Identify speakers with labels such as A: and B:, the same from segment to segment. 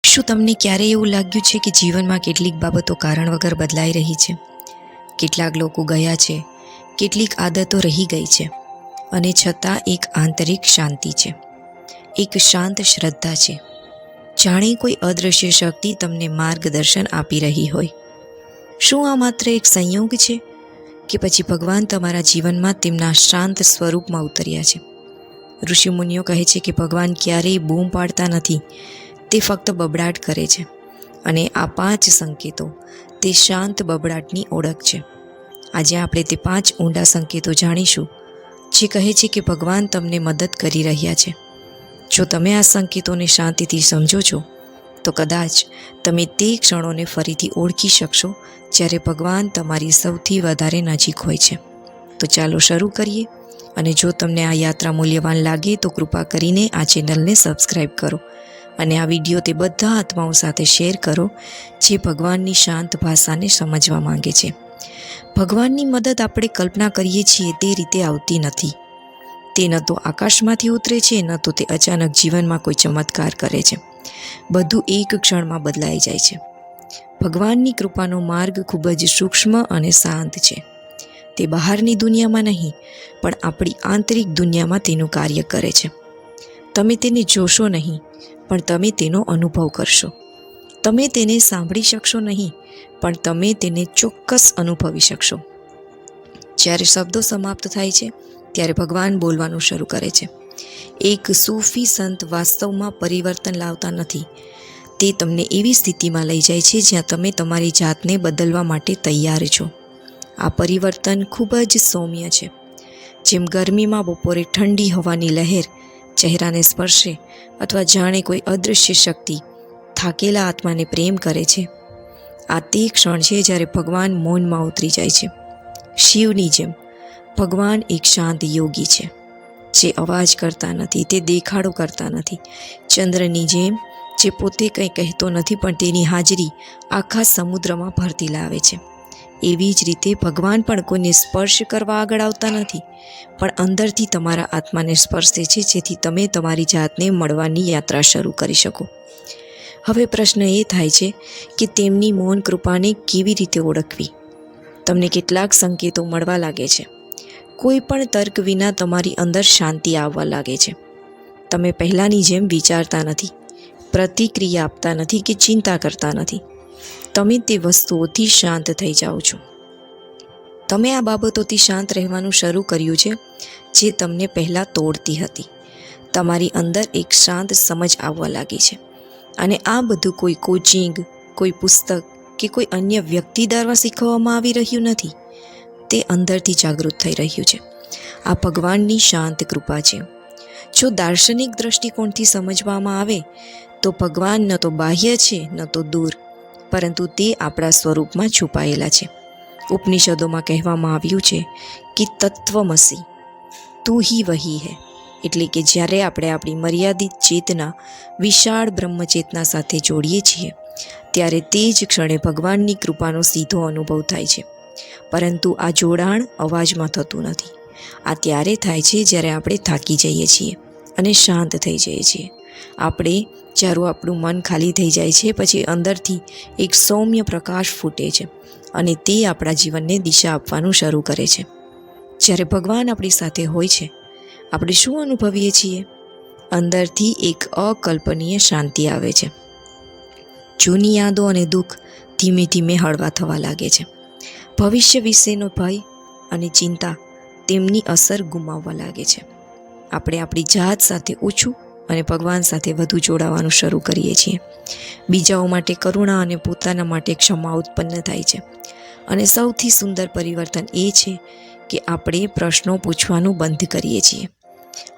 A: શું તમને ક્યારેય એવું લાગ્યું છે કે જીવનમાં કેટલીક બાબતો કારણ વગર બદલાઈ રહી છે? કેટલાક લોકો ગયા છે, કેટલીક આદતો રહી ગઈ છે, અને છતાં એક આંતરિક શાંતિ છે, એક શાંત શ્રદ્ધા છે, જાણે કોઈ અદૃશ્ય શક્તિ તમને માર્ગદર્શન આપી રહી હોય. શું આ માત્ર એક સંયોગ છે કે પછી ભગવાન તમારા જીવનમાં તેમના શાંત સ્વરૂપમાં ઉતર્યા છે? ઋષિમુનિઓ કહે છે કે ભગવાન ક્યારેય બૂમ પાડતા નથી, તે ફક્ત બબડાટ કરે છે, અને આ 5 સંકેતો તે શાંત બબડાટની ઓળખ છે. આજે આપણે તે 5 ઊંડા સંકેતો જાણીશું જે કહે છે કે ભગવાન તમને મદદ કરી રહ્યા છે. જો તમે આ સંકેતોને શાંતિથી સમજો છો તો કદાચ તમે તે ક્ષણોને ફરીથી ઓળખી શકશો જ્યારે ભગવાન તમારી સૌથી વધારે નજીક હોય છે. તો ચાલો શરૂ કરીએ. અને જો તમને આ યાત્રા મૂલ્યવાન લાગે તો કૃપા કરીને આ ચેનલને સબસ્ક્રાઈબ કરો અને આ વિડીયો તે બધા આત્માઓ સાથે શેર કરો જે ભગવાનની શાંત ભાષાને સમજવા માંગે છે. ભગવાનની મદદ આપણે કલ્પના કરીએ છીએ તે રીતે આવતી નથી. તે ન તો આકાશમાંથી ઉતરે છે, ન તો તે અચાનક જીવનમાં કોઈ ચમત્કાર કરે છે. બધું એક ક્ષણમાં બદલાઈ જાય છે. ભગવાનની કૃપાનો માર્ગ ખૂબ જ સૂક્ષ્મ અને શાંત છે. તે બહારની દુનિયામાં નહીં, પણ આપણી આંતરિક દુનિયામાં તેનું કાર્ય કરે છે. તમે તેને જોશો નહીં, પણ તમે તેનો અનુભવ કરશો. તમે તેને સાંભળી શકશો નહીં, પણ તમે તેને ચોક્કસ અનુભવી શકશો. જ્યારે શબ્દો સમાપ્ત થાય છે ત્યારે ભગવાન બોલવાનું શરૂ કરે છે. એક સૂફી સંત વાસ્તવમાં પરિવર્તન લાવતા નથી. તે તમને એવી સ્થિતિમાં લઈ જાય છે જ્યાં તમે તમારી જાતને બદલવા માટે તૈયાર છો. આ પરિવર્તન ખૂબ જ સૌમ્ય છે. જેમ ગરમીમાં બપોરે ઠંડી હવાની લહેર ચહેરાને સ્પર્શે, અથવા જાણે કોઈ અદૃશ્ય શક્તિ થાકેલા આત્માને પ્રેમ કરે છે. આ તે ક્ષણ છે જ્યારે ભગવાન મૌનમાં ઉતરી જાય છે. શિવની જેમ ભગવાન એક શાંત યોગી છે, જે અવાજ કરતા નથી, તે દેખાડો કરતા નથી. ચંદ્રની જેમ જે પોતે કંઈ કહેતો નથી, પણ તેની હાજરી આખા સમુદ્રમાં ભરતી લાવે છે. એવી જ રીતે ભગવાન પણ કોઈને સ્પર્શ કરવા આગળ આવતા નથી, પણ અંદરથી તમારા આત્માને સ્પર્શે છે, જેથી તમે તમારી જાતને મળવાની યાત્રા શરૂ કરી શકો. હવે પ્રશ્ન એ થાય છે કે તેમની મૌન કૃપાને કેવી રીતે ઓળખવી? તમને કેટલાક સંકેતો મળવા લાગે છે. કોઈ પણ તર્ક વિના તમારી અંદર શાંતિ આવવા લાગે છે. તમે પહેલાંની જેમ વિચારતા નથી, પ્રતિક્રિયા આપતા નથી કે ચિંતા કરતા નથી. તમે તે વસ્તુઓથી શાંત થઈ જાઓ છો. તમે આ બાબતોથી શાંત રહેવાનું શરૂ કર્યું છે જે તમને પહેલાં તોડતી હતી. તમારી અંદર એક શાંત સમજ આવવા લાગી છે. અને આ બધું કોઈ કોચિંગ, કોઈ પુસ્તક કે કોઈ અન્ય વ્યક્તિ દ્વારા શીખવવામાં આવી રહ્યું નથી. તે અંદરથી જાગૃત થઈ રહ્યું છે. આ ભગવાનની શાંત કૃપા છે. જો દાર્શનિક દૃષ્ટિકોણથી સમજવામાં આવે તો ભગવાન ન તો બાહ્ય છે, ન તો દૂર, પરંતુ તે આપણા સ્વરૂપમાં છુપાયેલા છે. ઉપનિષદોમાં કહેવામાં આવ્યું છે કે તત્વમસી તું હી વહી હૈ. એટલે કે જ્યારે આપણે આપણી મર્યાદિત ચેતના વિશાળ બ્રહ્મચેતના સાથે જોડીએ છીએ ત્યારે તે જ ક્ષણે ભગવાનની કૃપાનો સીધો અનુભવ થાય છે. પરંતુ આ જોડાણ અવાજમાં થતું નથી. આ ત્યારે થાય છે જ્યારે આપણે થાકી જઈએ છીએ અને શાંત થઈ જઈએ છીએ. જ્યારે આપણું મન ખાલી થઈ જાય છે, પછી અંદરથી એક સૌમ્ય પ્રકાશ ફૂટે છે અને તે આપણા જીવનને દિશા આપવાનું શરૂ કરે છે. જ્યારે ભગવાન આપણી સાથે હોય છે, આપણે શું અનુભવીએ છીએ? અંદરથી એક અકલ્પનીય શાંતિ આવે છે. જૂની યાદો અને દુઃખ ધીમે ધીમે હળવા થવા લાગે છે. ભવિષ્ય વિશેનો ભય અને ચિંતા તેમની અસર ગુમાવવા લાગે છે. આપણે આપણી જાત સાથે ઓછું અને ભગવાન સાથે વધુ જોડાવાનું શરૂ કરીએ છીએ. બીજાઓ માટે કરુણા અને પોતાના માટે ક્ષમા ઉત્પન્ન થાય છે. અને સૌથી સુંદર પરિવર્તન એ છે કે આપણે પ્રશ્નો પૂછવાનું બંધ કરીએ છીએ.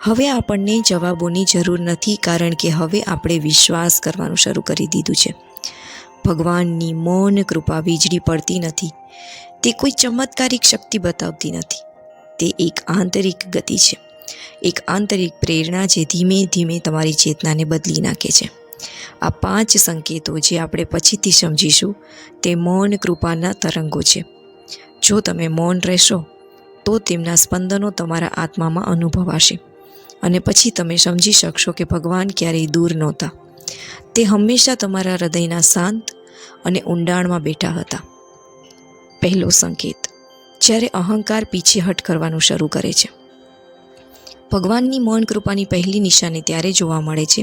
A: હવે આપણને જવાબોની જરૂર નથી, કારણ કે હવે આપણે વિશ્વાસ કરવાનું શરૂ કરી દીધું છે. ભગવાનની મૌન કૃપા વીજળી પડતી નથી. તે કોઈ ચમત્કારિક શક્તિ બતાવતી નથી. તે એક આંતરિક ગતિ છે, એક આંતરિક પ્રેરણા જે ધીમે ધીમે તમારી ચેતનાને બદલી નાખે છે. આ 5 સંકેતો જે આપણે પછીથી સમજીશું તે મૌન કૃપાના તરંગો છે. જો તમે મૌન રહેશો તો તેમના સ્પંદનો તમારા આત્મામાં અનુભવાશે, અને પછી તમે સમજી શકશો કે ભગવાન ક્યારેય દૂર નહોતા, તે હંમેશા તમારા હૃદયના શાંત અને ઊંડાણમાં બેઠા હતા. પહેલો સંકેત: જ્યારે અહંકાર પીછેહટ કરવાનું શરૂ કરે છે. ભગવાનની મૌન કૃપાની પહેલી નિશાની ત્યારે જોવા મળે છે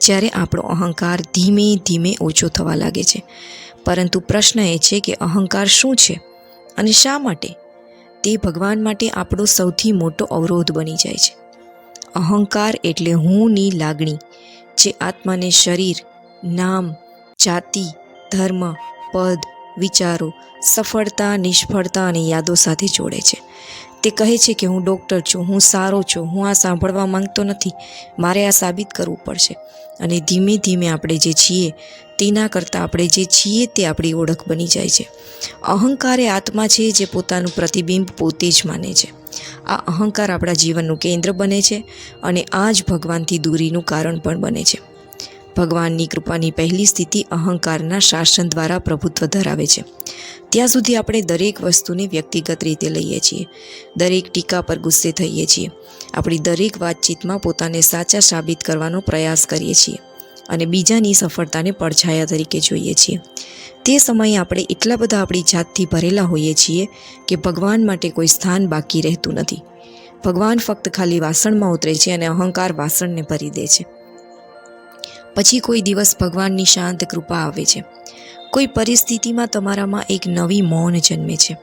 A: જ્યારે આપણો અહંકાર ધીમે ધીમે ઓછો થવા લાગે છે. પરંતુ પ્રશ્ન એ છે કે અહંકાર શું છે અને શા માટે તે ભગવાન માટે આપણો સૌથી મોટો અવરોધ બની જાય છે. અહંકાર એટલે હુંની લાગણી, જે આત્માને શરીર, નામ, જાતિ, ધર્મ, પદ, વિચારો, સફળતા, નિષ્ફળતા અને યાદો સાથે જોડે છે. તે કહે છે કે હું ડૉક્ટર છું, હું સારો છું, હું આ સાંભળવા માંગતો નથી, મારે આ સાબિત કરવું પડશે. અને ધીમે ધીમે આપણે જે છીએ તેના કરતાં આપણે જે છીએ તે આપણી ઓળખ બની જાય છે. અહંકાર એ આત્મા છે જે પોતાનું પ્રતિબિંબ પોતે જ માને છે. આ અહંકાર આપણા જીવનનું કેન્દ્ર બને છે અને આ જ ભગવાનથી દૂરીનું કારણ પણ બને છે. ભગવાનની કૃપાની પહેલી સ્થિતિ અહંકારના શાસન દ્વારા પ્રભુત્વ ધરાવે છે. ત્યાં સુધી આપણે દરેક વસ્તુને વ્યક્તિગત રીતે લઈએ છીએ, દરેક ટીકા પર ગુસ્સે થઈએ છીએ, આપણી દરેક વાતચીતમાં પોતાને સાચા સાબિત કરવાનો પ્રયાસ કરીએ છીએ અને બીજાની સફળતાને પડછાયા તરીકે જોઈએ છીએ. તે સમયે આપણે એટલા બધા આપણી જાતથી ભરેલા હોઈએ છીએ કે ભગવાન માટે કોઈ સ્થાન બાકી રહેતું નથી. ભગવાન ફક્ત ખાલી વાસણમાં ઉતરે છે અને અહંકાર વાસણને ભરી દે છે. પછી કોઈ દિવસ ભગવાનની શાંત કૃપા આવે છે. કોઈ પરિસ્થિતિમાં તમારામાં એક નવી મૌન જન્મે છે.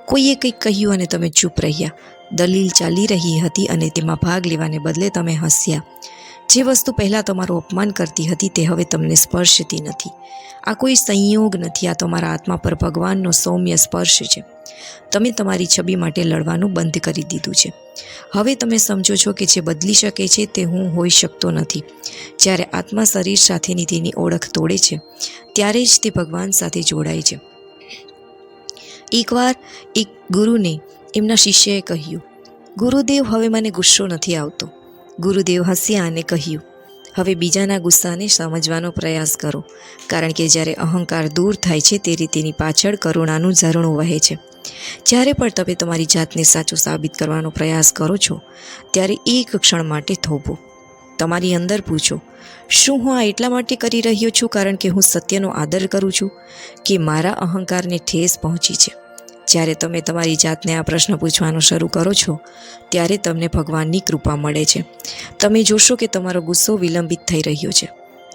A: કોઈએ કંઈક કહ્યું અને તમે ચૂપ રહ્યા. દલીલ ચાલી રહી હતી અને તેમાં ભાગ લેવાને બદલે તમે હસ્યા. જે વસ્તુ પહેલાં તમારું અપમાન કરતી હતી તે હવે તમને સ્પર્શતી નથી. આ કોઈ સંયોગ નથી, આ તમારા આત્મા પર ભગવાનનો સૌમ્ય સ્પર્શ છે. તમે તમારી છબી માટે લડવાનું બંધ કરી દીધું છે. હવે તમે સમજો છો કે જે બદલી શકે છે તે હું હોઈ શકતો નથી. જ્યારે આત્મા શરીર સાથેની તેની ઓળખ તોડે છે ત્યારે જ તે ભગવાન સાથે જોડાય છે. એકવાર એક ગુરુને એમના શિષ્યએ કહ્યું, ગુરુદેવ, હવે મને ગુસ્સો નથી આવતો. ગુરુદેવ હસ્યા અને કહ્યું, હવે બીજાના ગુસ્સાને સમજવાનો પ્રયાસ કરો, કારણ કે જ્યારે અહંકાર દૂર થાય છે તે રીતેની પાછળ કરુણાનું ઝરણું વહે છે. જ્યારે પણ તમે તમારી જાતને સાચું સાબિત કરવાનો પ્રયાસ કરો છો ત્યારે એક ક્ષણ માટે થોભો. તમારી અંદર પૂછો, શું હું આ એટલા માટે કરી રહ્યો છું કારણ કે હું સત્યનો આદર કરું છું, કે મારા અહંકારને ઠેસ પહોંચી છે? જ્યારે તમે તમારી જાતને આ પ્રશ્ન પૂછવાનું શરૂ કરો છો ત્યારે તમને ભગવાનની કૃપા મળે છે. તમે જોશો કે તમારો ગુસ્સો વિલંબિત થઈ રહ્યો છે,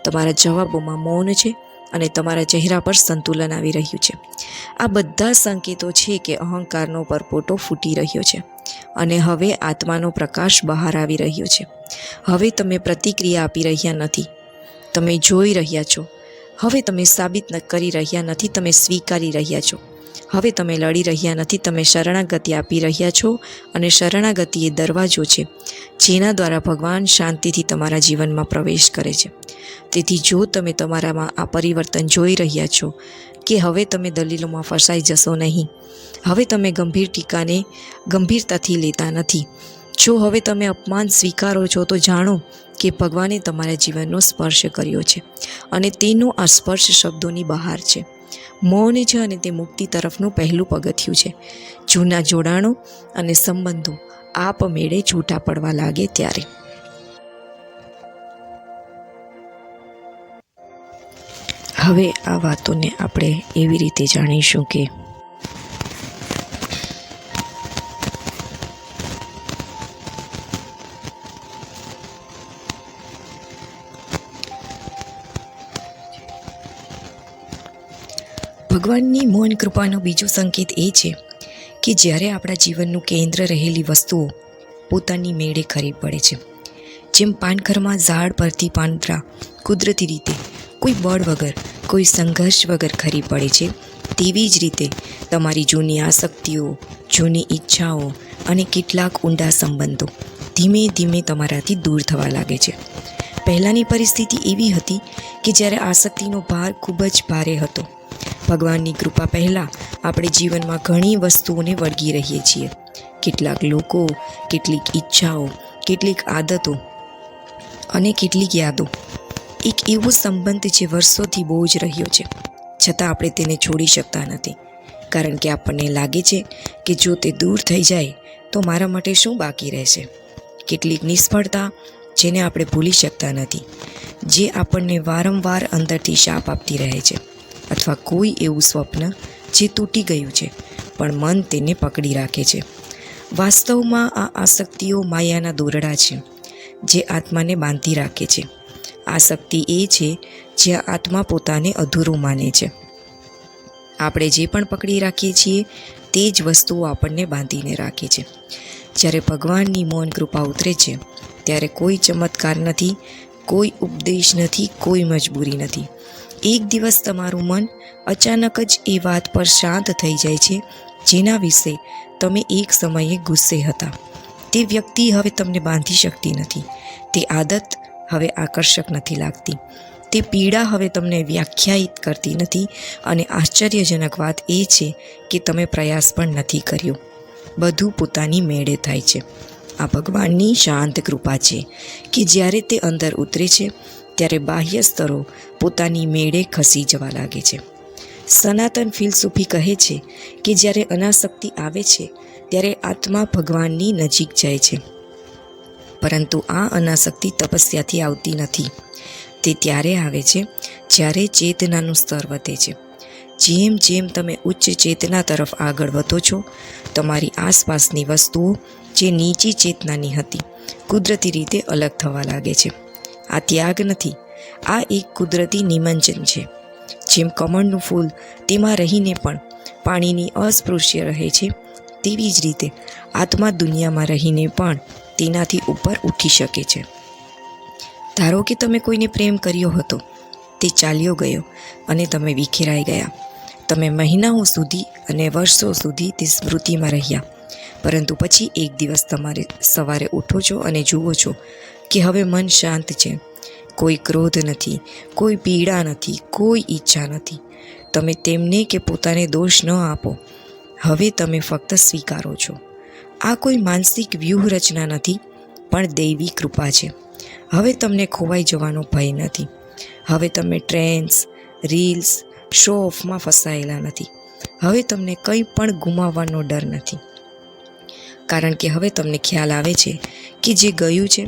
A: તમારા જવાબોમાં મૌન છે અને તમારા ચહેરા પર સંતુલન આવી રહ્યું છે. આ બધા સંકેતો છે કે અહંકારનો પરપોટો ફૂટી રહ્યો છે અને હવે આત્માનો પ્રકાશ બહાર આવી રહ્યો છે. હવે તમે પ્રતિક્રિયા આપી રહ્યા નથી, તમે જોઈ રહ્યા છો. હવે તમે સાબિત કરી રહ્યા નથી, તમે સ્વીકારી રહ્યા છો. હવે તમે લડી રહ્યા નથી, તમે શરણાગતિ આપી રહ્યા છો. અને શરણાગતિ એ દરવાજો છે જેના દ્વારા ભગવાન શાંતિથી તમારા જીવનમાં પ્રવેશ કરે છે. તેથી જો તમે તમારામાં આ પરિવર્તન જોઈ રહ્યા છો કે હવે તમે દલીલોમાં ફસાઈ જશો નહીં, હવે તમે ગંભીર ટીકાને ગંભીરતાથી લેતા નથી, જો હવે તમે અપમાન સ્વીકારો છો, તો જાણો કે ભગવાને તમારા જીવનનો સ્પર્શ કર્યો છે અને તેનો આ સ્પર્શ શબ્દોની બહાર છે. મૌન છે અને તે મુક્તિ તરફનું પહેલું પગથિયું છે. જૂના જોડાણો અને સંબંધો આપમેળે છૂટા પડવા લાગે ત્યારે. હવે આ વાતોને આપણે એવી રીતે જાણીશું કે ભગવાનની મૌન કૃપાનો બીજો સંકેત એ છે કે જ્યારે આપણા જીવનનું કેન્દ્ર રહેલી વસ્તુઓ પોતાની મેળે ખરી પડે છે. જેમ પાનખરમાં ઝાડ પરથી પાંદડા કુદરતી રીતે કોઈ બળ વગર, કોઈ સંઘર્ષ વગર ખરી પડે છે, તેવી જ રીતે તમારી જૂની આસક્તિઓ, જૂની ઈચ્છાઓ અને કેટલાક ઊંડા સંબંધો ધીમે ધીમે તમારાથી દૂર થવા લાગે છે. પહેલાંની પરિસ્થિતિ એવી હતી કે જ્યારે આસક્તિનો ભાર ખૂબ જ ભારે હતો. ભગવાનની કૃપા પહેલાં આપણે જીવનમાં ઘણી વસ્તુઓને વળગી રહીએ છીએ. કેટલાક લોકો, કેટલીક ઈચ્છાઓ, કેટલીક આદતો અને કેટલીક યાદો. એક એવો સંબંધ જે વર્ષોથી બોજ રહ્યો છે, છતાં આપણે તેને છોડી શકતા નથી, કારણ કે આપણને લાગે છે કે જો તે દૂર થઈ જાય તો મારા માટે શું બાકી રહેશે. કેટલીક નિષ્ફળતા જેને આપણે ભૂલી શકતા નથી, જે આપણને વારંવાર અંદરથી શાપ આપતી રહે છે, અથવા કોઈ એવું સ્વપ્ન જે તૂટી ગયું છે પણ મન તેને પકડી રાખે છે. વાસ્તવમાં આ આસક્તિઓ માયાના દોરડા છે જે આત્માને બાંધી રાખે છે. આસક્તિ એ છે જ્યાં આત્મા પોતાને અધૂરું માને છે. આપણે જે પણ પકડી રાખીએ છીએ તે જ વસ્તુઓ આપણને બાંધીને રાખે છે. જ્યારે ભગવાનની મૌન કૃપા ઉતરે છે ત્યારે કોઈ ચમત્કાર નથી, કોઈ ઉપદેશ નથી, કોઈ મજબૂરી નથી. એક દિવસ તમારું મન અચાનક જ એ વાત પર શાંત થઈ જાય છે જેના વિશે તમે એક સમયે ગુસ્સે હતા. તે વ્યક્તિ હવે તમને બાંધી શકતી નથી. તે આદત હવે આકર્ષક નથી લાગતી. તે પીડા હવે તમને વ્યાખ્યાયિત કરતી નથી. અને આશ્ચર્યજનક વાત એ છે કે તમે પ્રયાસ પણ નથી કર્યો. બધું પોતાની મેળે થાય છે. આ ભગવાનની શાંત કૃપા છે કે જ્યારે તે અંદર ઉતરે છે ત્યારે બાહ્ય સ્તરો પોતાની મેળે ખસી જવા લાગે છે. સનાતન ફિલસૂફી કહે છે કે જ્યારે અનાસક્તિ આવે છે ત્યારે આત્મા ભગવાનની નજીક જાય છે. પરંતુ આ અનાસક્તિ તપસ્યાથી આવતી નથી. તે ત્યારે આવે છે જ્યારે ચેતનાનું સ્તર વધે છે. જેમ જેમ તમે ઉચ્ચ ચેતના તરફ આગળ વધો છો, તમારી આસપાસની વસ્તુઓ જે નીચી ચેતનાની હતી કુદરતી રીતે અલગ થવા લાગે છે. આ ત્યાગ નથી, આ એક કુદરતી નિમંજન છે. જેમ કમળનું ફૂલ તેમાં રહીને પણ પાણીની અસ્પૃશ્ય રહે છે, તેવી જ રીતે આત્મા દુનિયામાં રહીને પણ તેનાથી ઉપર ઉઠી શકે છે. ધારો કે તમે કોઈને પ્રેમ કર્યો હતો, તે ચાલ્યો ગયો અને તમે વિખેરાઈ ગયા. તમે મહિનાઓ સુધી અને વર્ષો સુધી તે સ્મૃતિમાં રહ્યા. પરંતુ પછી એક દિવસ તમારે સવારે ઉઠો છો અને જુઓ છો કે હવે મન શાંત છે. કોઈ ક્રોધ નથી, કોઈ પીડા નથી, કોઈ ઈચ્છા નથી. તમે તેમને કે પોતાને દોષ ન આપો. હવે તમે ફક્ત સ્વીકારો છો. આ કોઈ માનસિક વ્યૂહરચના નથી, પણ દૈવી કૃપા છે. હવે તમને ખોવાઈ જવાનો ભય નથી. હવે તમે ટ્રેન્ડ્સ, રીલ્સ, શો ઓફમાં ફસાયેલા નથી. હવે તમને કંઈ પણ ગુમાવવાનો ડર નથી. કારણ કે હવે તમને ખ્યાલ આવે છે કે જે ગયું છે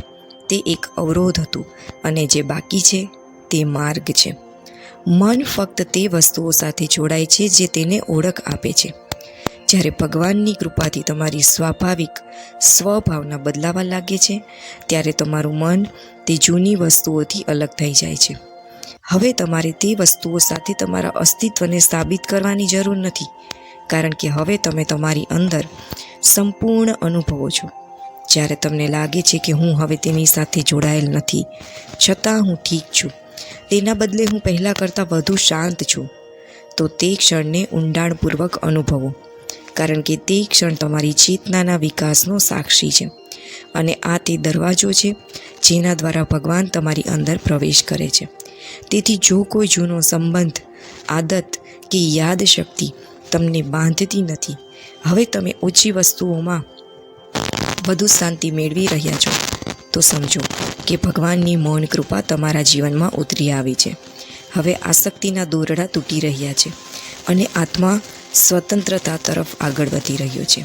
A: તે એક અવરોધ હતું અને જે બાકી છે તે માર્ગ છે. મન ફક્ત તે વસ્તુઓ સાથે જોડાય છે જે તેને ઓળખ આપે છે. જ્યારે ભગવાનની કૃપાથી તમારી સ્વાભાવિક સ્વભાવના બદલાવા લાગે છે ત્યારે તમારું મન તે જૂની વસ્તુઓથી અલગ થઈ જાય છે. હવે તમારે તે વસ્તુઓ સાથે તમારા અસ્તિત્વને સાબિત કરવાની જરૂર નથી, કારણ કે હવે તમે તમારી અંદર સંપૂર્ણ અનુભવો છો. જ્યારે તમને લાગે છે કે હું હવે તેની સાથે જોડાયેલ નથી, છતાં હું ઠીક છું, તેના બદલે હું પહેલાં કરતાં વધુ શાંત છું, તો તે ક્ષણને ઊંડાણપૂર્વક અનુભવો. કારણ કે તે ક્ષણ તમારી ચેતનાના વિકાસનો સાક્ષી છે. અને આ તે દરવાજો છે જેના દ્વારા ભગવાન તમારી અંદર પ્રવેશ કરે છે. તેથી જો કોઈ જૂનો સંબંધ, આદત કે યાદ શક્તિ તમને બાંધતી નથી, હવે તમે ઓછી વસ્તુઓમાં વધુ શાંતિ મેળવી રહ્યા છો, તો સમજો કે ભગવાનની મૌન કૃપા તમારા જીવનમાં ઉતરી આવી છે. હવે આસક્તિના દોરડા તૂટી રહ્યા છે અને આત્મા સ્વતંત્રતા તરફ આગળ વધી રહ્યો છે.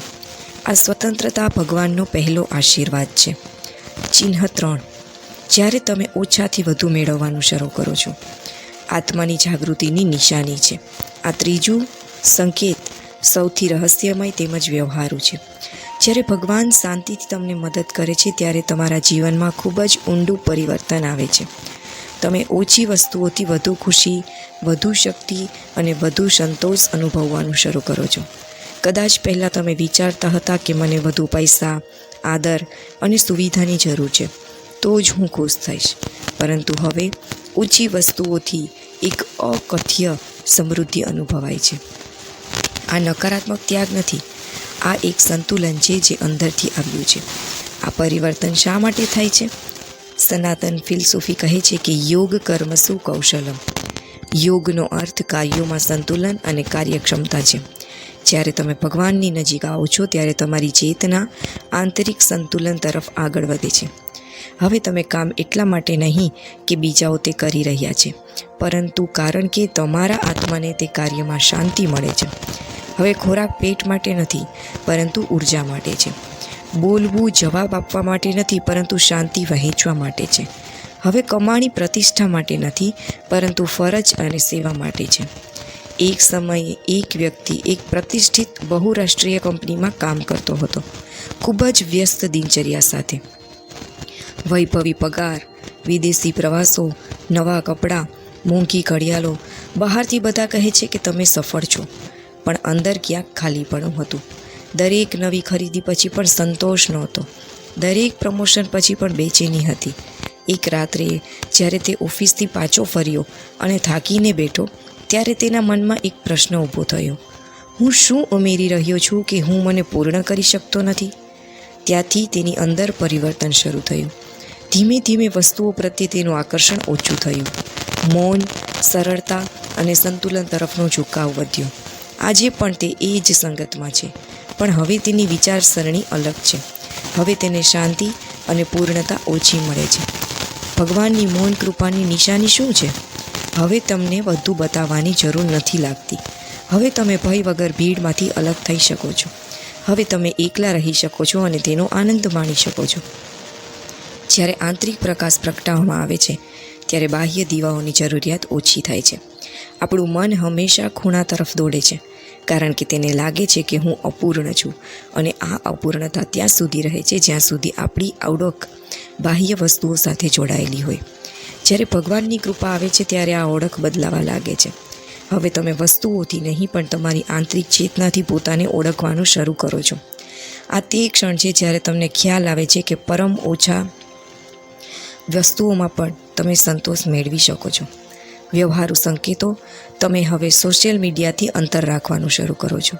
A: આ સ્વતંત્રતા ભગવાનનો પહેલો આશીર્વાદ છે. ચિહ્ન 3. જ્યારે તમે ઓછાથી વધુ મેળવવાનું શરૂ કરો છો, આત્માની જાગૃતિની નિશાની છે. આ ત્રીજું સંકેત સૌથી રહસ્યમય તેમજ વ્યવહારુ છે. જ્યારે ભગવાન શાંતિથી તમને મદદ કરે છે ત્યારે તમારા જીવનમાં ખૂબ જ ઊંડું પરિવર્તન આવે છે. તમે ઓછી વસ્તુઓથી વધુ ખુશી, વધુ શક્તિ અને વધુ સંતોષ અનુભવવાનું શરૂ કરો છો. કદાચ પહેલાં તમે વિચારતા હતા કે મને વધુ પૈસા, આદર અને સુવિધાની જરૂર છે, તો જ હું ખુશ થઈશ. પરંતુ હવે ઓછી વસ્તુઓથી એક અકથ્ય સમૃદ્ધિ અનુભવાય છે. આ નકારાત્મક ત્યાગ નથી, આ એક સંતુલન છે જે અંદરથી આવ્યું છે. આ પરિવર્તન શા માટે થાય છે? સનાતન ફિલસૂફી કહે છે કે યોગ કર્મસુ કૌશલમ. યોગનો અર્થ કાર્યોમાં સંતુલન અને કાર્યક્ષમતા છે. જ્યારે તમે ભગવાનની નજીક આવો છો ત્યારે તમારી ચેતના આંતરિક સંતુલન તરફ આગળ વધે છે. હવે તમે કામ એટલા માટે નહીં કે બીજાઓ તે કરી રહ્યા છે, પરંતુ કારણ કે તમારા આત્માને તે કાર્યમાં શાંતિ મળે છે. હવે ખોરાક પેટ માટે નથી, પરંતુ ઉર્જા માટે છે. બોલવું જવાબ આપવા માટે નથી, પરંતુ શાંતિ વહેંચવા માટે છે. હવે કમાણી પ્રતિષ્ઠા માટે નથી, પરંતુ ફરજ અને સેવા માટે છે. એક સમયે એક વ્યક્તિ એક પ્રતિષ્ઠિત બહુરાષ્ટ્રીય કંપનીમાં કામ કરતો હતો, ખૂબ જ વ્યસ્ત દિનચર્યા સાથે. વૈભવી પગાર, વિદેશી પ્રવાસો, નવા કપડાં, મોંઘી ઘડિયાળો. બહારથી બધા કહે છે કે તમે સફળ છો, પણ અંદર ક્યાંક ખાલીપણું હતું. દરેક નવી ખરીદી પછી પણ સંતોષ નહોતો. દરેક પ્રમોશન પછી પણ બેચેની હતી. એક રાત્રે જ્યારે તે ઓફિસથી પાછો ફર્યો અને થાકીને બેઠો, ત્યારે તેના મનમાં એક પ્રશ્ન ઊભો થયો. હું શું ઉમેરી રહ્યો છું કે હું મને પૂર્ણ કરી શકતો નથી? ત્યાંથી તેની અંદર પરિવર્તન શરૂ થયું. ધીમે ધીમે વસ્તુઓ પ્રત્યે તેનું આકર્ષણ ઓછું થયું. મૌન, સરળતા અને સંતુલન તરફનો ઝુકાવ વધ્યો. આજે પણ તે એ જ સંગતમાં છે, પણ હવે તેની વિચારસરણી અલગ છે. હવે તેને શાંતિ અને પૂર્ણતા ઓછી મળે છે. ભગવાનની મૌન કૃપાની નિશાની શું છે? હવે તમને વધુ બતાવવાની જરૂર નથી લાગતી. હવે તમે ભય વગર ભીડમાંથી અલગ થઈ શકો છો. હવે તમે એકલા રહી શકો છો અને તેનો આનંદ માણી શકો છો. જ્યારે આંતરિક પ્રકાશ પ્રગટાવવામાં આવે છે, ત્યારે બાહ્ય દીવાઓની જરૂરિયાત ઓછી થાય છે. આપણું મન હંમેશા ખૂણા તરફ દોડે છે, કારણ કે તેને લાગે છે કે હું અપૂર્ણ છું, અને આ અપૂર્ણતા ત્યાં સુધી રહે છે જ્યાં સુધી આપણી ઓળખ બાહ્ય વસ્તુઓ સાથે જોડાયેલી હોય. જ્યારે ભગવાનની કૃપા આવે છે, ત્યારે આ ઓળખ બદલાવા લાગે છે. હવે તમે વસ્તુઓથી નહીં, પણ તમારી આંતરિક ચેતનાથી પોતાને ઓળખવાનું શરૂ કરો છો. આ તે ક્ષણ છે જ્યારે તમને ખ્યાલ આવે છે કે પરમ ઓછા વસ્તુઓમાં પણ તમે સંતોષ મેળવી શકો છો. વ્યવહારુ સંકેતો. તમે હવે સોશિયલ મીડિયાથી અંતર રાખવાનું શરૂ કરો છો.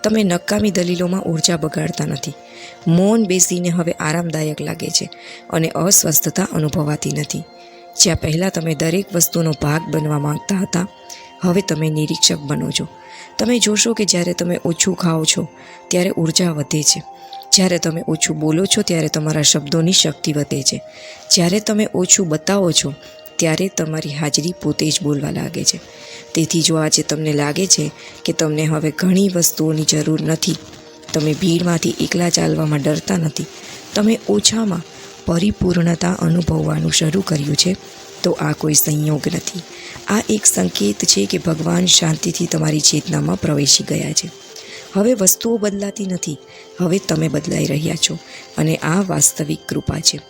A: તમે નકામી દલીલોમાં ઊર્જા બગાડતા નથી. મૌન બેસીને હવે આરામદાયક લાગે છે અને અસ્વસ્થતા અનુભવાતી નથી. જ્યાં પહેલાં તમે દરેક વસ્તુનો ભાગ બનવા માંગતા હતા, હવે તમે નિરીક્ષક બનો છો. તમે જોશો કે જ્યારે તમે ઓછું ખાઓ છો, ત્યારે ઊર્જા વધે છે. જ્યારે તમે ઓછું બોલો છો, ત્યારે તમારા શબ્દોની શક્તિ વધે છે. જ્યારે તમે ઓછું બતાવો છો, ત્યારે તમારી હાજરી પોતે જ બોલવા લાગે છે. તેથી જો આજે તમને લાગે છે કે તમને હવે ઘણી વસ્તુઓની જરૂર નથી, તમે ભીડમાંથી એકલા ચાલવામાં ડરતા નથી, તમે ઓછામાં પરિપૂર્ણતા અનુભવવાનું શરૂ કર્યું છે, તો આ કોઈ સંયોગ નથી. આ એક સંકેત છે કે ભગવાન શાંતિથી તમારી ચેતનામાં પ્રવેશી ગયા છે. હવે વસ્તુઓ બદલાતી નથી, હવે તમે બદલાઈ રહ્યા છો, અને આ વાસ્તવિક કૃપા છે.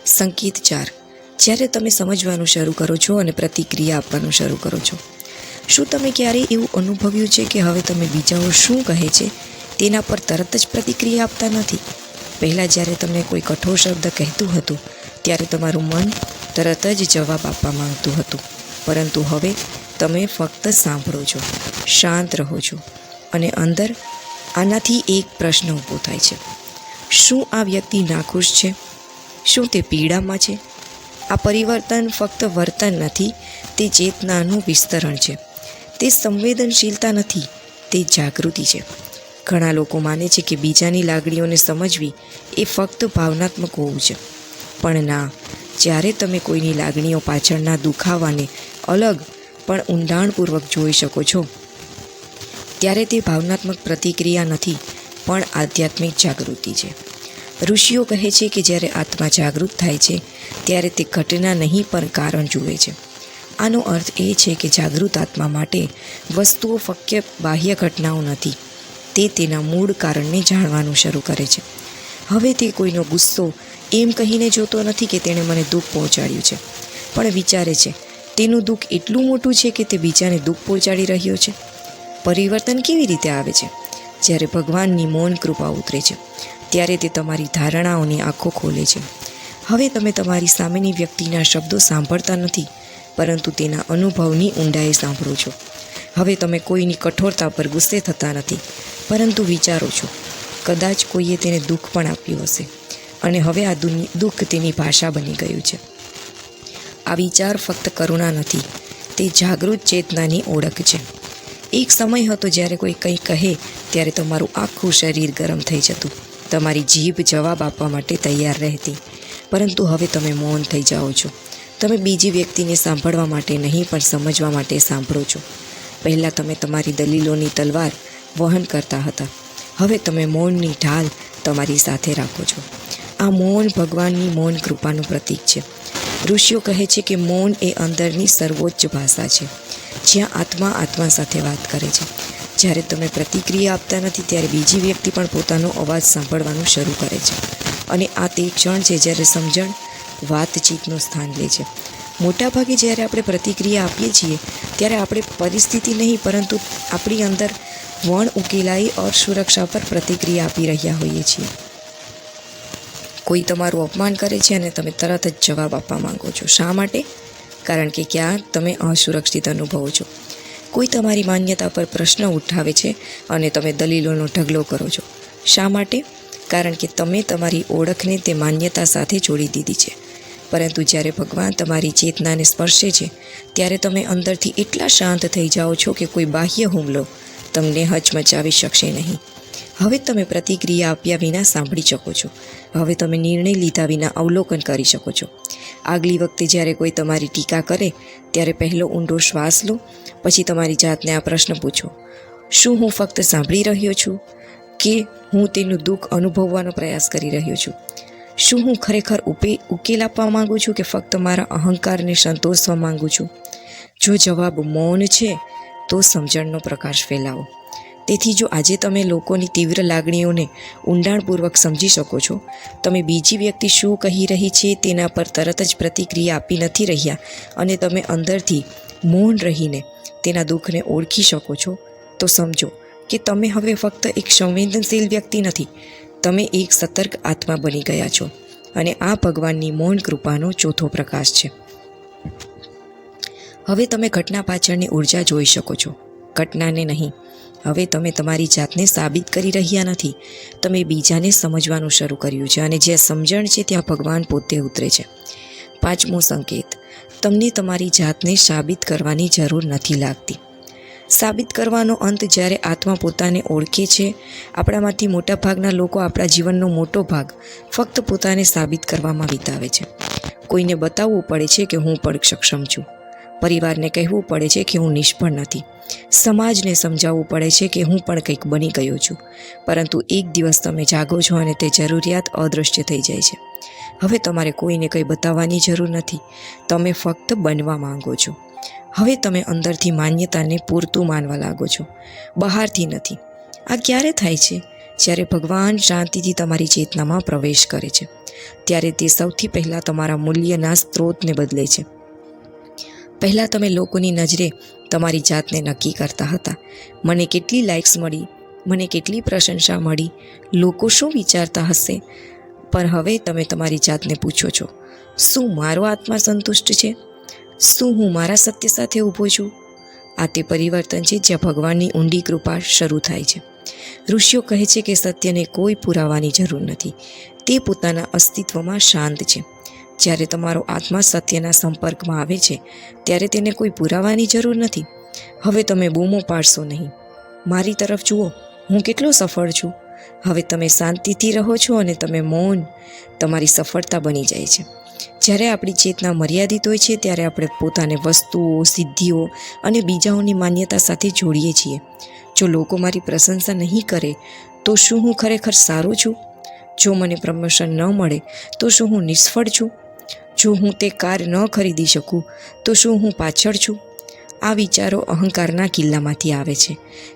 A: સંકેત 4. જ્યારે તમે સમજવાનું શરૂ કરો છો અને પ્રતિક્રિયા આપવાનું શરૂ કરો છો. શું તમે ક્યારેય એવું અનુભવ્યું છે કે હવે તમે બીજાઓ શું કહે છે તેના પર તરત જ પ્રતિક્રિયા આપતા નથી? પહેલાં જ્યારે તમને કોઈ કઠોર શબ્દ કહેતું હતું, ત્યારે તમારું મન તરત જ જવાબ આપવા માંગતું હતું, પરંતુ હવે તમે ફક્ત સાંભળો છો, શાંત રહો છો, અને અંદર આનાથી એક પ્રશ્ન ઊભો થાય છે. શું આ વ્યક્તિ નાખુશ છે? શું તે પીડામાં છે? આ પરિવર્તન ફક્ત વર્તન નથી, તે ચેતનાનું વિસ્તરણ છે. તે સંવેદનશીલતા નથી, તે જાગૃતિ છે. ઘણા લોકો માને છે કે બીજાની લાગણીઓને સમજવી એ ફક્ત ભાવનાત્મક હોવું છે, પણ ના. જ્યારે તમે કોઈની લાગણીઓ પાછળના દુખાવાને અલગ પણ ઊંડાણપૂર્વક જોઈ શકો છો, ત્યારે તે ભાવનાત્મક પ્રતિક્રિયા નથી, પણ આધ્યાત્મિક જાગૃતિ છે. ઋષિઓ કહે છે કે જ્યારે આત્મા જાગૃત થાય છે, ત્યારે તે ઘટના નહીં પણ કારણ જુએ છે. આનો અર્થ એ છે કે જાગૃત આત્મા માટે વસ્તુઓ ફક્ત બાહ્ય ઘટનાઓ નથી, તે તેના મૂળ કારણને જાણવાનું શરૂ કરે છે. હવે તે કોઈનો ગુસ્સો એમ કહીને જોતો નથી કે તેણે મને દુઃખ પહોંચાડ્યું છે, પણ વિચારે છે તેનું દુઃખ એટલું મોટું છે કે તે બીજાને દુઃખ પહોંચાડી રહ્યો છે. પરિવર્તન કેવી રીતે આવે છે? જ્યારે ભગવાનની મૌન કૃપા ઉતરે છે, ત્યારે તે તમારી ધારણાઓની આંખો ખોલે છે. હવે તમે તમારી સામેની વ્યક્તિના શબ્દો સાંભળતા નથી, પરંતુ તેના અનુભવની ઊંડાઈ સાંભળો છો. હવે તમે કોઈની કઠોરતા પર ગુસ્સે થતા નથી, પરંતુ વિચારો છો, કદાચ કોઈએ તેને દુઃખ પણ આપ્યું હશે, અને હવે આ દુઃખ તેની ભાષા બની ગયું છે. આ વિચાર ફક્ત કરુણા નથી, તે જાગૃત ચેતનાની ઓળખ છે. એક સમય હતો જ્યારે કોઈ કંઈ કહે ત્યારે તમારું આખું શરીર ગરમ થઈ જતું, તમારી જીભ જવાબ આપવા માટે તૈયાર રહેતી, પરંતુ હવે તમે મૌન થઈ જાઓ છો. તમે બીજી વ્યક્તિને સાંભળવા માટે નહીં, પણ સમજવા માટે સાંભળો છો. પહેલાં તમે તમારી દલીલોની તલવાર વહન કરતા હતા, હવે તમે મૌનની ઢાલ તમારી સાથે રાખો છો. આ મૌન ભગવાનની મૌન કૃપાનું પ્રતીક છે. ઋષિઓ કહે છે કે મૌન એ અંદરની સર્વોચ્ચ ભાષા છે, જ્યાં આત્મા આત્મા સાથે વાત કરે છે. જ્યારે તમે પ્રતિક્રિયા આપતા નથી ત્યારે બીજી વ્યક્તિ પણ પોતાનો અવાજ સાંભળવાનું શરૂ કરે છે, અને આ તે ક્ષણ છે જ્યારે સમજણ વાતચીતનું સ્થાન લે છે. મોટાભાગે જ્યારે આપણે પ્રતિક્રિયા આપીએ છીએ ત્યારે આપણે પરિસ્થિતિ નહીં પરંતુ આપણી અંદર વણ ઉકેલાઈ અસુરક્ષા પર પ્રતિક્રિયા આપી રહ્યા હોઈએ છીએ. કોઈ તમારું અપમાન કરે છે અને તમે તરત જ જવાબ આપવા માંગો છો. શા માટે? કારણ કે ક્યાં તમે અસુરક્ષિત અનુભવો છો. કોઈ તમારી માન્યતા પર પ્રશ્ન ઉઠાવે છે અને તમે દલીલોનો ઢગલો કરો છો. શા માટે? કારણ કે તમે તમારી ઓળખને તે માન્યતા સાથે જોડી દીધી છે. પરંતુ જ્યારે ભગવાન તમારી ચેતનાને સ્પર્શે છે ત્યારે તમે અંદરથી એટલા શાંત થઈ જાઓ છો કે કોઈ બાહ્ય હુમલો તમને હચમચાવી શકશે નહીં. હવે તમે પ્રતિક્રિયા આપ્યા વિના સાંભળી શકો છો. હવે તમે નિર્ણય લીધા વિના અવલોકન કરી શકો છો. આગલી વખતે જ્યારે કોઈ તમારી ટીકા કરે ત્યારે પહેલો ઊંડો શ્વાસ લો. પછી તમારી જાતને આ પ્રશ્ન પૂછો: શું હું ફક્ત સાંભળી રહ્યો છું કે હું તેનું દુઃખ અનુભવવાનો પ્રયાસ કરી રહ્યો છું? શું હું ખરેખર ઉકેલ આપવા માંગુ છું કે ફક્ત મારા અહંકારને સંતોષવા માંગુ છું? જો જવાબ મૌન છે તો સમજણનો પ્રકાશ ફેલાવો. તેથી જો આજે તમે લોકોની તીવ્ર લાગણીઓને ઊંડાણપૂર્વક સમજી શકો છો, તમે બીજી વ્યક્તિ શું કહી રહી છે તેના પર તરત જ પ્રતિક્રિયા આપી નથી રહ્યા, અને તમે અંદરથી મૌન રહીને તેના દુઃખને ઓળખી શકો છો, તો સમજો કે તમે હવે ફક્ત એક સંવેદનશીલ વ્યક્તિ નથી, તમે એક સતર્ક આત્મા બની ગયા છો. અને આ ભગવાનની મૌન કૃપાનો ચોથો પ્રકાશ છે. હવે તમે ઘટના પાછળની ઉર્જા જોઈ શકો છો, ઘટનાને નહીં. હવે તમે તમારી જાતને સાબિત કરી રહ્યા નથી, તમે બીજાને સમજવાનું શરૂ કર્યું છે, અને જ્યાં સમજણ છે ત્યાં ભગવાન પોતે ઉતરે છે. પાંચમો સંકેત: તમને તમારી જાતને સાબિત કરવાની જરૂર નથી લાગતી. સાબિત કરવાનો અંત જ્યારે આત્મા પોતાને ઓળખે છે. આપણામાંથી મોટાભાગના લોકો આપણા જીવનનો મોટો ભાગ ફક્ત પોતાને સાબિત કરવામાં વિતાવે છે. કોઈને બતાવવું પડે છે કે હું પણ સક્ષમ છું. પરિવારને કહેવું પડે છે કે હું નિષ્ફળ નથી. સમાજને સમજાવવું પડે છે કે હું પણ કંઈક બની ગયો છું. પરંતુ એક દિવસ તમે જાગો છો અને તે જરૂરિયાત અદૃશ્ય થઈ જાય છે. હવે તમારે કોઈને કંઈ બતાવવાની જરૂર નથી, તમે ફક્ત બનવા માંગો છો. હવે તમે અંદરથી માન્યતાને પૂરતું માનવા લાગો છો, બહારથી નથી. આ ક્યારે થાય છે? જ્યારે ભગવાન શાંતિથી તમારી ચેતનામાં પ્રવેશ કરે છે, ત્યારે તે સૌથી પહેલાં તમારા મૂલ્યના સ્ત્રોતને બદલે છે. પહેલાં તમે લોકોની નજરે તમારી જાતને નક્કી કરતા હતા. મને કેટલી લાઇક્સ મળી, મને કેટલી પ્રશંસા મળી, લોકો શું વિચારતા હશે? પણ હવે તમે તમારી જાતને પૂછો છો: શું મારો આત્મા સંતુષ્ટ છે? શું હું મારા સત્ય સાથે ઊભો છું? આ તે પરિવર્તન છે જ્યાં ભગવાનની ઊંડી કૃપા શરૂ થાય છે. ઋષિઓ કહે છે કે સત્યને કોઈ પુરાવાની જરૂર નથી, તે પોતાના અસ્તિત્વમાં શાંત છે. જ્યારે તમારો આત્મા સત્યના સંપર્કમાં આવે છે ત્યારે તેને કોઈ પુરાવાની જરૂર નથી. હવે તમે બૂમો પાડશો નહીં: મારી તરફ જુઓ, હું કેટલો સફળ છું. હવે તમે શાંતિથી રહો છો અને તમે મૌન તમારી સફળતા બની જાય છે. જ્યારે આપણી ચેતના મર્યાદિત હોય છે ત્યારે આપણે પોતાને વસ્તુઓ, સિદ્ધિઓ અને બીજાઓની માન્યતા સાથે જોડીએ છીએ. જો લોકો મારી પ્રશંસા નહીં કરે તો શું હું ખરેખર સારો છું? જો મને પ્રમોશન ન મળે તો શું હું નિષ્ફળ છું? જો હું તે કાર ન ખરીદી શકું તો શું હું પાછળ છું? આ વિચારો અહંકારના કિલ્લામાંથી આવે છે,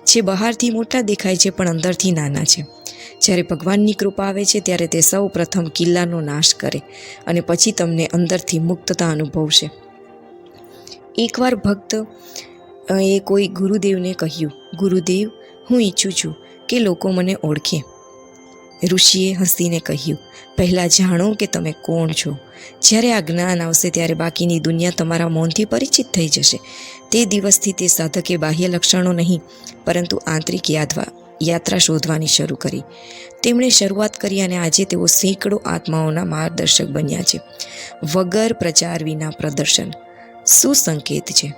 A: જે બહારથી મોટા દેખાય છે પણ અંદરથી નાના છે. જ્યારે ભગવાનની કૃપા આવે છે ત્યારે તે સૌ પ્રથમ કિલ્લાનો નાશ કરે અને પછી તમને અંદરથી મુક્તતા અનુભવશે. એકવાર ભક્ત એ કોઈ ગુરુદેવને કહ્યું: ગુરુદેવ, હું ઈચ્છું છું કે લોકો મને ઓળખે. ઋષિએ હસીને કહ્યું: પહેલાં જાણો કે તમે કોણ છો. જ્યારે આ જ્ઞાન આવશે ત્યારે બાકીની દુનિયા તમારા મૌનથી પરિચિત થઈ જશે. તે દિવસથી તે સાધકે બાહ્ય લક્ષણો નહીં પરંતુ આંતરિક યાત્રા શોધવાની શરૂ કરી. તેમણે શરૂઆત કરી અને આજે તેઓ સેંકડો આત્માઓના માર્ગદર્શક બન્યા છે, વગર પ્રચાર વિના પ્રદર્શન. શું સંકેત છે?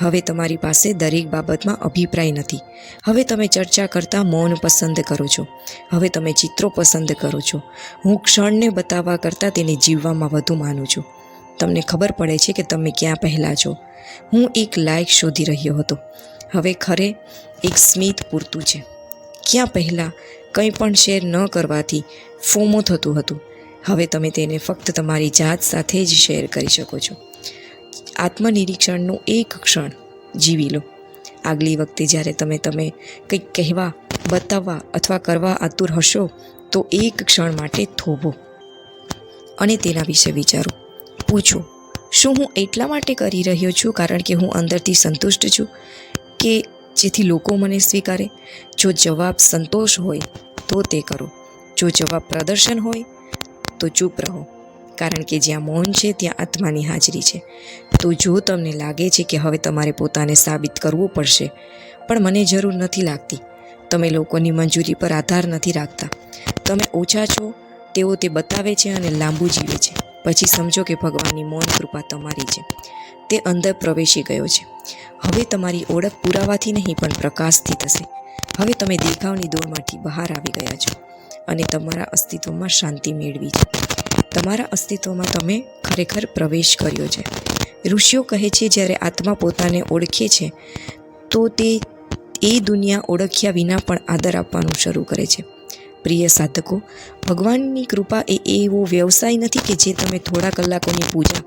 A: હવે તમારી પાસે દરેક બાબતમાં અભિપ્રાય નથી. હવે તમે ચર્ચા કરતાં મૌન પસંદ કરો છો. હવે તમે ચિત્રો પસંદ કરો છો. હું ક્ષણને બતાવવા કરતાં તેને જીવવામાં વધુ માનું છું. તમને ખબર પડે છે કે તમે ક્યાં પહેલાં છો. હું એક લાઇક શોધી રહ્યો હતો, હવે ખરે એક સ્મિત પૂરતું છે. ક્યાં પહેલાં કંઈ પણ શેર ન કરવાથી ફોમો થતું હતું. હવે તમે તેને ફક્ત તમારી જાત સાથે જ શેર કરી શકો છો. આત્મનિરીક્ષણનું એક ક્ષણ જીવી લો. આગલી વખતે જ્યારે તમે કંઈક કહેવા, બતાવવા અથવા કરવા આતુર હશો તો એક ક્ષણ માટે થોભો અને તેના વિશે વિચારો. પૂછો, શું હું એટલા માટે કરી રહ્યો છું કારણ કે હું અંદરથી સંતુષ્ટ છું, કે જેથી લોકો મને સ્વીકારે? જો જવાબ સંતોષ હોય તો તે કરો. જો જવાબ પ્રદર્શન હોય તો ચૂપ રહો, કારણ કે જ્યાં મૌન છે ત્યાં આત્માની હાજરી છે. તો જો તમને લાગે છે કે હવે તમારે પોતાને સાબિત કરવું પડશે, પણ મને જરૂર નથી લાગતી, તમે લોકોની મંજૂરી પર આધાર નથી રાખતા, તમે ઓછા છો, તેઓ તે બતાવે છે અને લાંબુ જીવે છે, પછી સમજો કે ભગવાનની મૌન કૃપા તમારી છે. તે અંદર પ્રવેશી ગયો છે. હવે તમારી ઓળખ પુરાવાથી નહીં પણ પ્રકાશથી થશે. હવે તમે દેખાવની દોડમાંથી બહાર આવી ગયા છો અને તમારા અસ્તિત્વમાં શાંતિ મેળવી છે. તમારા અસ્તિત્વમાં તમે ખરેખર પ્રવેશ કર્યો છે. ઋષિઓ કહે છે, જ્યારે આત્મા પોતાને ઓળખે છે તો તે એ દુનિયા ઓળખ્યા વિના પણ આદર આપવાનું શરૂ કરે છે. પ્રિય સાધકો, ભગવાનની કૃપા એ એવો વ્યવસાય નથી કે જે તમે થોડા કલાકોની પૂજા,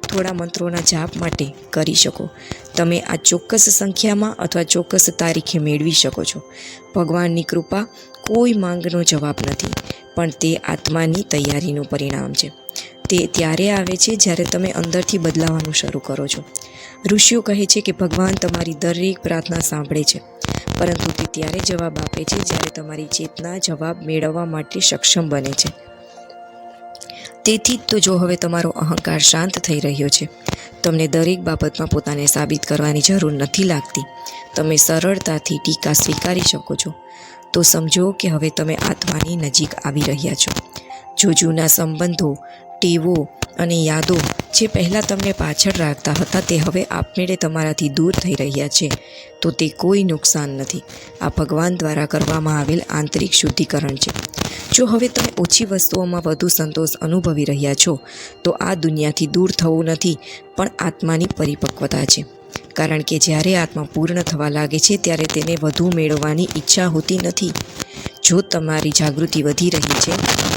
A: થોડા મંત્રોના જાપ માટે કરી શકો. તમે આ ચોક્કસ સંખ્યામાં અથવા ચોક્કસ તારીખે મેળવી શકો છો. ભગવાનની કૃપા કોઈ માંગનો જવાબ નથી, પણ તે આત્માની તૈયારીનું પરિણામ છે. તે ત્યારે આવે છે જ્યારે તમે અંદરથી બદલાવાનું શરૂ કરો છો. ઋષિઓ કહે છે કે ભગવાન તમારી દરેક પ્રાર્થના સાંભળે છે, પરંતુ તે ત્યારે જવાબ આપે છે જ્યારે તમારી ચેતના જવાબ મેળવવા માટે સક્ષમ બને છે. તેથી તો જો હવે તમારો અહંકાર શાંત થઈ રહ્યો છે, તમને દરેક બાબતમાં પોતાને સાબિત કરવાની જરૂર નથી લાગતી, તમે સરળતાથી ટીકા સ્વીકારી શકો છો, તો સમજો કે હવે તમે આત્માની નજીક આવી રહ્યા છો. જો જૂના સંબંધો, ટેવો અને યાદો જે પહેલાં તમને પાછળ રાખતા હતા તે હવે આપમેળે તમારાથી દૂર થઈ રહ્યા છે, તો તે કોઈ નુકસાન નથી. આ ભગવાન દ્વારા કરવામાં આવેલ આંતરિક શુદ્ધિકરણ છે. જો હવે તમે ઓછી વસ્તુઓમાં વધુ સંતોષ અનુભવી રહ્યા છો, તો આ દુનિયાથી દૂર થવું નથી, પણ આત્માની પરિપક્વતા છે. કારણ કે જ્યારે આત્મા પૂર્ણ થવા લાગે છે ત્યારે તેને વધુ મેળવવાની ઈચ્છા હોતી નથી. જો તમારી જાગૃતિ વધી રહી છે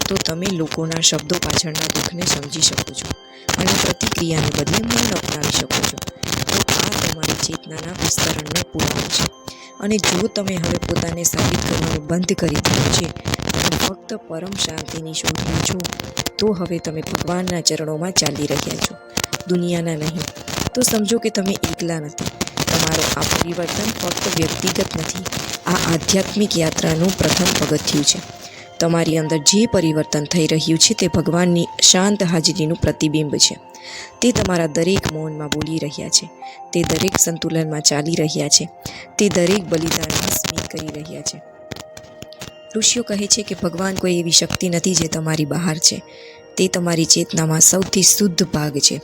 A: તો તમે લોકોના શબ્દો પાછળના દુઃખને સમજી શકો છો અને પ્રતિક્રિયાને બદલે મૌન અપનાવી શકો છો. તો આ તમારી ચેતનાના વિસ્તરણનો પુરાવો છે. અને જો તમે હવે પોતાને સાબિત કરવાનું બંધ કરી દીધું છે અને ફક્ત પરમ શાંતિની શોધમાં છો, તો હવે તમે ભગવાનના ચરણોમાં ચાલી રહ્યા છો, દુનિયાના નહીં. તો સમજો કે તમે એકલા નથી. તમારો આ પરિવર્તન ફક્ત વ્યક્તિગત નથી, આ આધ્યાત્મિક યાત્રાનું પ્રથમ પગથિયું છે. તમારી અંદર જે પરિવર્તન થઈ રહ્યું છે તે ભગવાનની શાંત હાજરીનું પ્રતિબિંબ છે. તે તમારા દરેક મૌનમાં બોલી રહ્યા છે, તે દરેક સંતુલનમાં ચાલી રહ્યા છે, તે દરેક બલિદાનને સ્મિત કરી રહ્યા છે. ઋષિઓ કહે છે કે ભગવાન કોઈ એવી શક્તિ નથી જે તમારી બહાર છે, તે તમારી ચેતનામાં સૌથી શુદ્ધ ભાગ છે.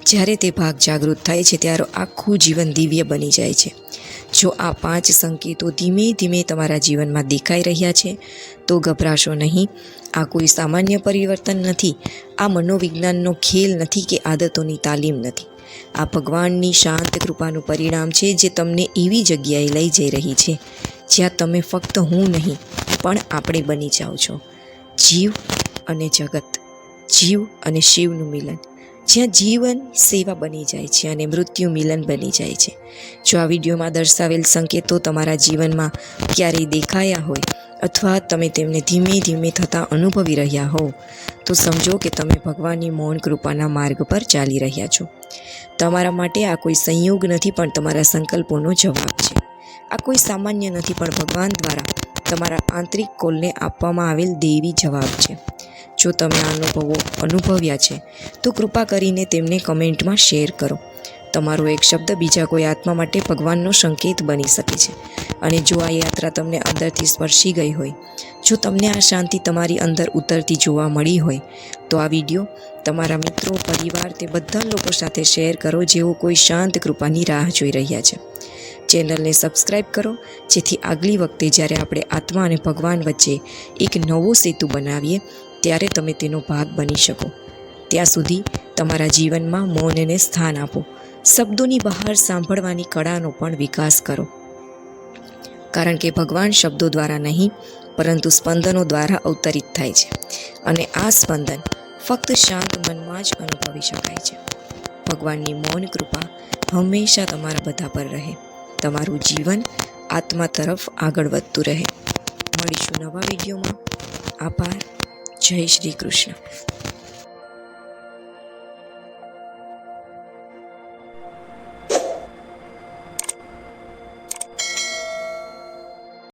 A: જ્યારે તે ભાગ જાગૃત થાય છે ત્યારે આખું જીવન દિવ્ય બની જાય છે. જો આ 5 સંકેતો ધીમે ધીમે તમારા જીવનમાં દેખાઈ રહ્યા છે તો ગભરાશો નહીં. આ કોઈ સામાન્ય પરિવર્તન નથી, આ મનોવિજ્ઞાનનો ખેલ નથી કે આદતોની તાલીમ નથી. આ ભગવાનની શાંત કૃપાનું પરિણામ છે જે તમને એવી જગ્યાએ લઈ જઈ રહી છે જ્યાં તમે ફક્ત હું નહીં પણ આપણે બની જાઓ છો. જીવ અને જગત, જીવ અને શિવનું મિલન, જ્યાં જીવન સેવા બની જાય છે અને મૃત્યુ મિલન બની જાય છે. જો આ વિડીયોમાં દર્શાવેલ સંકેતો તમારા જીવનમાં ક્યારેય દેખાયા હોય અથવા તમે તેમને ધીમે ધીમે થતાં અનુભવી રહ્યા હો, તો સમજો કે તમે ભગવાનની મૌન કૃપાના માર્ગ પર ચાલી રહ્યા છો. તમારા માટે આ કોઈ સંયોગ નથી પણ તમારા સંકલ્પોનો જવાબ છે. આ કોઈ સામાન્ય નથી પણ ભગવાન દ્વારા તમારા આંતરિક કોલને આપવામાં આવેલ દૈવી જવાબ છે. જો તમે આ અનુભવ્યા છે તો કૃપા કરીને તેમને કમેન્ટમાં શેર કરો. તમારો એક શબ્દ બીજા કોઈ આત્મા માટે ભગવાનનો સંકેત બની શકે છે. અને જો આ યાત્રા તમને અંદરથી સ્પર્શી ગઈ હોય, જો તમને આ શાંતિ તમારી અંદર ઉતરતી જોવા મળી હોય, તો આ વિડીયો તમારા મિત્રો, પરિવાર, તે બધા લોકો સાથે શેર કરો જેઓ કોઈ શાંત કૃપાની રાહ જોઈ રહ્યા છે. ચેનલને સબસ્ક્રાઈબ કરો જેથી આગલી વખતે જ્યારે આપણે આત્મા અને ભગવાન વચ્ચે એક નવો સેતુ બનાવીએ ત્યારે તમે તેનો ભાગ બની શકો. ત્યાં સુધી તમારા જીવનમાં મૌનને સ્થાન આપો. શબ્દોની બહાર સાંભળવાની કળાનો પણ વિકાસ કરો. કારણ કે ભગવાન શબ્દો દ્વારા નહીં પરંતુ સ્પંદનો દ્વારા અવતરિત થાય છે અને આ સ્પંદન ફક્ત શાંત મનમાં જ અનુભવી શકાય છે. ભગવાનની મૌન કૃપા હંમેશા તમારા બધા પર રહે. તમારું જીવન આત્મા તરફ આગળ વધતું રહે. મળીશું નવા વિડીયોમાં. આભાર. જય શ્રી કૃષ્ણ.